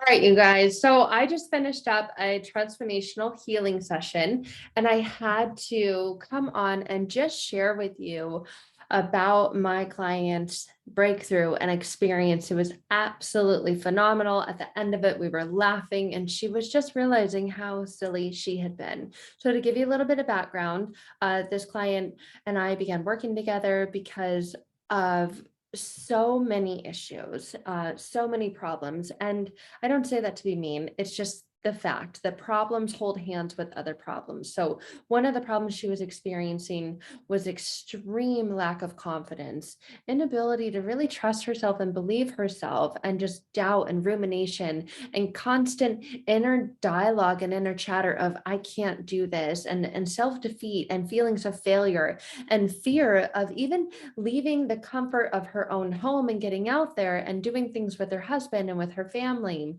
All right, you guys. So I just finished up a transformational healing session, and I had to come on and just share with you about my client's breakthrough and experience. It was absolutely phenomenal. At the end of it, we were laughing, and she was just realizing how silly she had been. So, to give you a little bit of background, this client and I began working together because of so many issues, so many problems. And I don't say that to be mean. It's just the fact that problems hold hands with other problems. So one of the problems she was experiencing was extreme lack of confidence, inability to really trust herself and believe herself, and just doubt and rumination and constant inner dialogue and inner chatter of I can't do this, and self-defeat and feelings of failure and fear of even leaving the comfort of her own home and getting out there and doing things with her husband and with her family,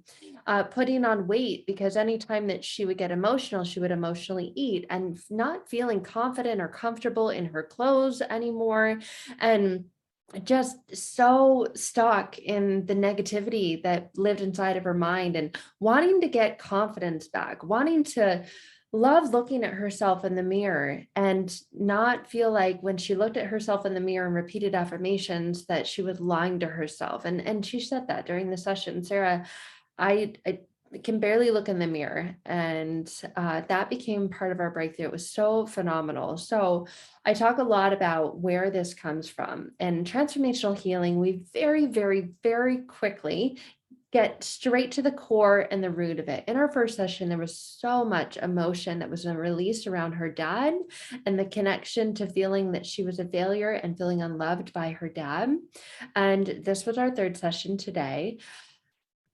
putting on weight because anytime that she would get emotional, she would emotionally eat, and not feeling confident or comfortable in her clothes anymore. And just so stuck in the negativity that lived inside of her mind, and wanting to get confidence back, wanting to love looking at herself in the mirror and not feel like when she looked at herself in the mirror and repeated affirmations that she was lying to herself. And she said that during the session, Sarah, I can barely look in the mirror. And that became part of our breakthrough. It was so phenomenal. So I talk a lot about where this comes from. And transformational healing, we very, very, very quickly get straight to the core and the root of it. In our first session, there was so much emotion that was released around her dad and the connection to feeling that she was a failure and feeling unloved by her dad. And this was our third session today.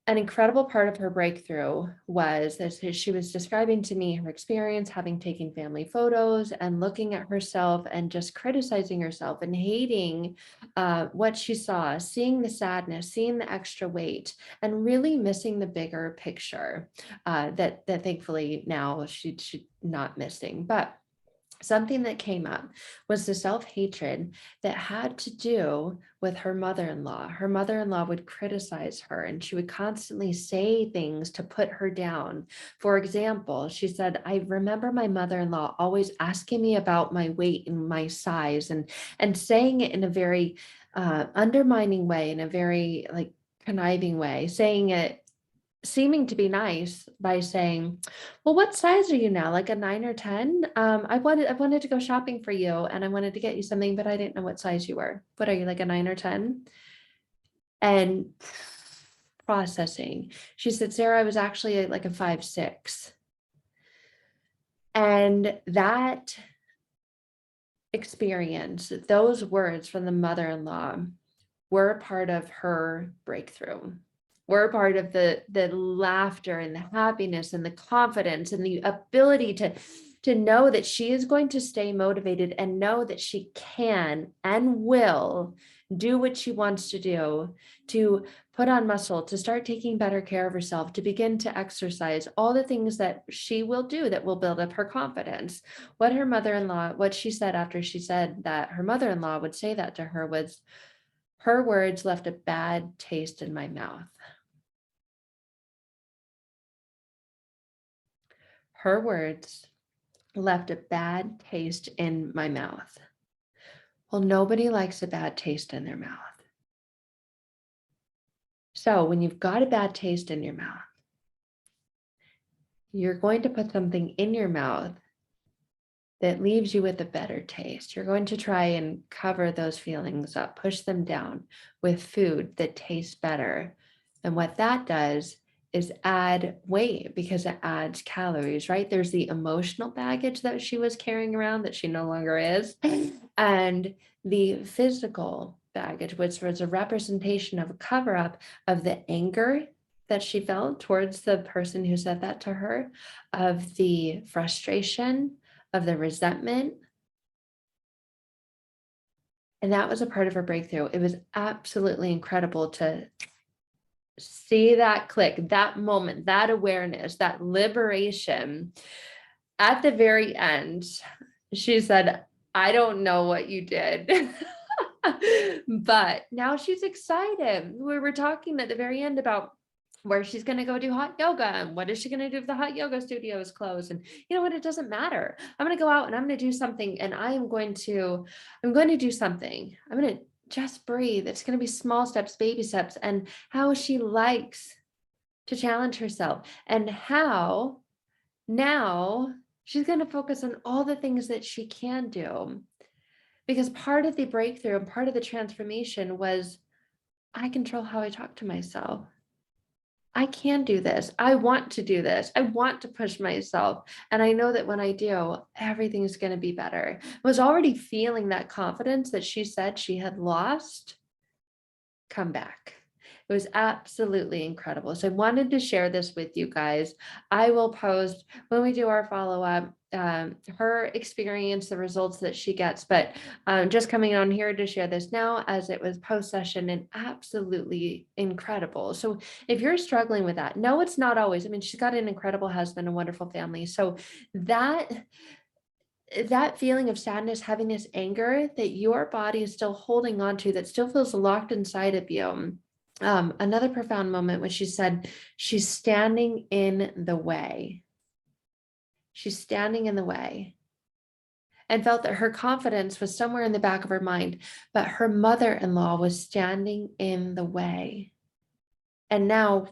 An incredible part of her breakthrough was that she was describing to me her experience having taken family photos and looking at herself and just criticizing herself and hating what she saw, seeing the sadness, seeing the extra weight, and really missing the bigger picture that thankfully now she's not missing. But something that came up was the self-hatred that had to do with her mother-in-law. Her mother-in-law would criticize her, and she would constantly say things to put her down. For example, she said, I remember my mother-in-law always asking me about my weight and my size, and saying it in a very undermining way, in a very like conniving way, saying it seeming to be nice by saying, well, what size are you now? Like a 9 or 10? I wanted to go shopping for you, and I wanted to get you something, but I didn't know what size you were. What are you, like a 9 or 10? And processing. She said, Sarah, I was actually like a 5'6". And that experience, those words from the mother-in-law, were part of her breakthrough. We're part of the laughter and the happiness and the confidence and the ability to know that she is going to stay motivated and know that she can and will do what she wants to do, to put on muscle, to start taking better care of herself, to begin to exercise, all the things that she will do that will build up her confidence. What her mother-in-law, what she said after she said that her mother-in-law would say that to her was, her words left a bad taste in my mouth. Her words left a bad taste in my mouth. Well, nobody likes a bad taste in their mouth. So when you've got a bad taste in your mouth, you're going to put something in your mouth that leaves you with a better taste. You're going to try and cover those feelings up, push them down with food that tastes better. And what that does is add weight because it adds calories, right? There's the emotional baggage that she was carrying around that she no longer is, and the physical baggage, which was a representation of a cover up of the anger that she felt towards the person who said that to her, of the frustration, of the resentment. And that was a part of her breakthrough. It was absolutely incredible to see that click, that moment, that awareness, that liberation. At the very end, she said, I don't know what you did. But now she's excited. We were talking at the very end about where she's going to go do hot yoga, and what is she going to do if the hot yoga studio is closed. And you know what, it doesn't matter. I'm going to go out and I'm going to do something, and I'm going to do something. I'm going to just breathe. It's going to be small steps, baby steps, and how she likes to challenge herself, and how now she's going to focus on all the things that she can do. Because part of the breakthrough and part of the transformation was, I control how I talk to myself. I can do this. I want to do this. I want to push myself. And I know that when I do, everything is going to be better. I was already feeling that confidence that she said she had lost come back. It was absolutely incredible. So I wanted to share this with you guys. I will post when we do our follow-up, her experience, the results that she gets, but just coming on here to share this now, as it was post session, and absolutely incredible. So if you're struggling with that, no, it's not always. I mean, she's got an incredible husband, a wonderful family. So that feeling of sadness, heaviness, anger that your body is still holding on to, that still feels locked inside of you. Another profound moment when she said, she's standing in the way. She's standing in the way, and felt that her confidence was somewhere in the back of her mind, but her mother-in-law was standing in the way. And now,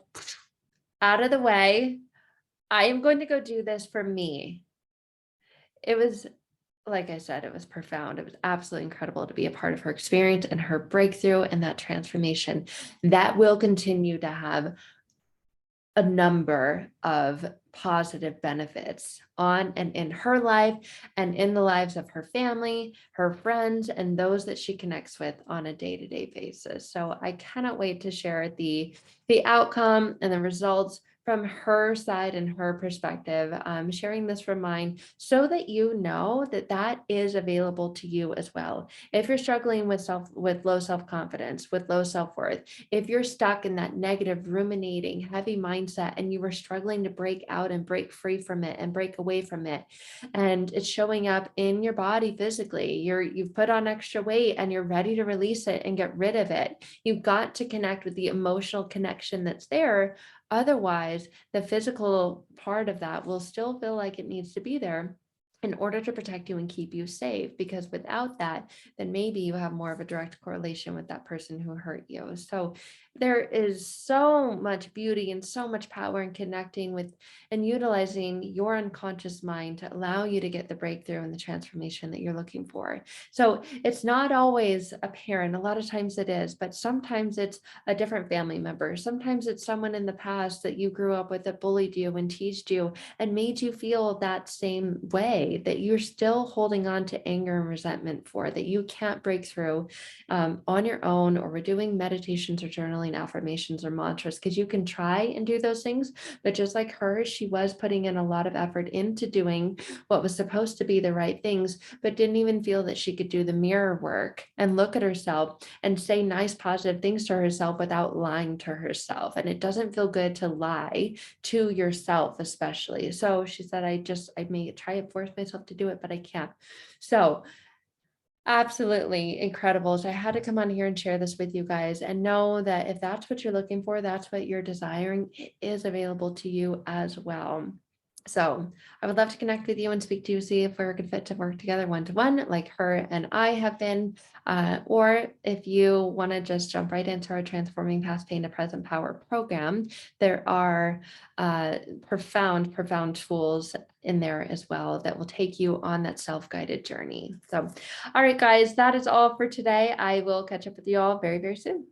out of the way, I am going to go do this for me. It was, like I said, it was profound. It was absolutely incredible to be a part of her experience and her breakthrough and that transformation that will continue to have a number of positive benefits on and in her life and in the lives of her family, her friends, and those that she connects with on a day-to-day basis. So I cannot wait to share the outcome and the results from her side and her perspective, sharing this from mine, so that you know that that is available to you as well. If you're struggling with low self-confidence, with low self-worth, if you're stuck in that negative, ruminating, heavy mindset, and you were struggling to break out and break free from it and break away from it, and it's showing up in your body physically, you've put on extra weight and you're ready to release it and get rid of it, you've got to connect with the emotional connection that's there. Otherwise, the physical part of that will still feel like it needs to be there in order to protect you and keep you safe, because without that, then maybe you have more of a direct correlation with that person who hurt you. So there is so much beauty and so much power in connecting with and utilizing your unconscious mind to allow you to get the breakthrough and the transformation that you're looking for. So it's not always a parent. A lot of times it is, but sometimes it's a different family member. Sometimes it's someone in the past that you grew up with that bullied you and teased you and made you feel that same way, that you're still holding on to anger and resentment for, that you can't break through on your own, or we're doing meditations or journaling, affirmations or mantras, because you can try and do those things. But just like her, she was putting in a lot of effort into doing what was supposed to be the right things, but didn't even feel that she could do the mirror work and look at herself and say nice, positive things to herself without lying to herself. And it doesn't feel good to lie to yourself, especially. So she said, I may try and force myself to do it, but I can't. So absolutely incredible. So I had to come on here and share this with you guys, and know that if that's what you're looking for, that's what you're desiring, it is available to you as well. So I would love to connect with you and speak to you, see if we're a good fit to work together one-to-one like her and I have been. Or if you want to just jump right into our Transforming Past Pain to Present Power program, there are profound tools in there as well that will take you on that self-guided journey. So, all right, guys, that is all for today. I will catch up with you all very, very soon.